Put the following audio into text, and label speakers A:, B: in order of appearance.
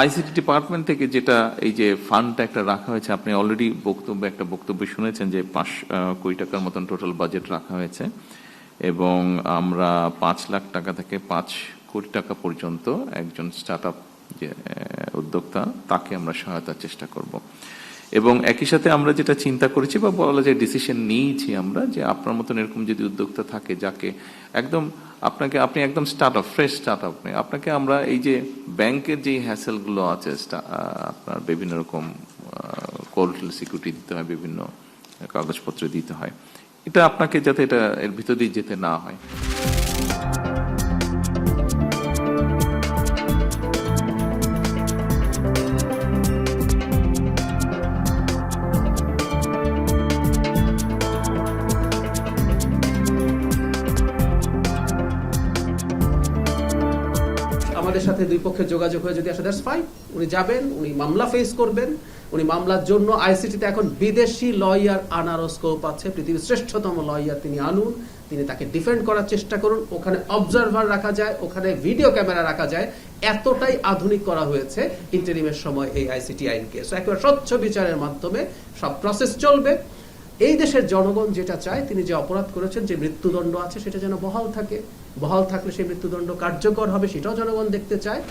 A: ICT department থেকে যেটা এই যে ফান্ডটা একটা রাখা হয়েছে, আপনি অলরেডি একটা বক্তব্য শুনেছেন যে 5 কোটি টাকার মতন টোটাল বাজেট রাখা হয়েছে এবং আমরা 5 লাখ টাকা থেকে 5 কোটি টাকা পর্যন্ত একজন স্টার্ট আপ যে উদ্যোক্তা তাকে আমরা সহায়তার চেষ্টা করব। এবং একই সাথে আমরা যেটা চিন্তা করেছি বা বলা যায় ডিসিশন নিয়েছি আমরা, যে আপনার মতন এরকম যদি উদ্যোক্তা থাকে যাকে একদম আপনি একদম ফ্রেশ স্টার্ট আপ, আপনাকে আমরা এই যে ব্যাংকের যে হ্যাসেলগুলো আছে, আপনার বিভিন্ন রকম কোলাটারাল সিকিউরিটি দিতে হয়, বিভিন্ন কাগজপত্র দিতে হয়, এটা আপনাকে যাতে এর ভিতর দিয়ে যেতে না হয়।
B: আমাদের সাথে দুই পক্ষের যোগাযোগ হয়ে যদি আসে, দ্যাটস ফাইন, উনি যাবেন, উনি মামলা ফেস করবেন। উনি মামলার জন্য আইসিটিতে এখন বিদেশি লয়ার আনারও স্কোপ আছে, পৃথিবীর শ্রেষ্ঠতম লয়ার তিনি আনুন, তিনি তাকে ডিফেন্ড করার চেষ্টা করুন। ওখানে অবজারভার রাখা যায়, ওখানে ভিডিও ক্যামেরা রাখা যায়, এতটাই আধুনিক করা হয়েছে ইন্টারিমের সময় এই আইসিটি আইনকে। সো একেবারে স্বচ্ছ বিচারের মাধ্যমে সব প্রসেস চলবে। এই দেশের জনগণ যেটা চায়, তিনি যে অপরাধ করেছেন, যে মৃত্যুদণ্ড আছে, সেটা যেন বহাল থাকে। বহাল থাকলে সেই মৃত্যুদণ্ড কার্যকর হবে, সেটাও জনগণ দেখতে চায়।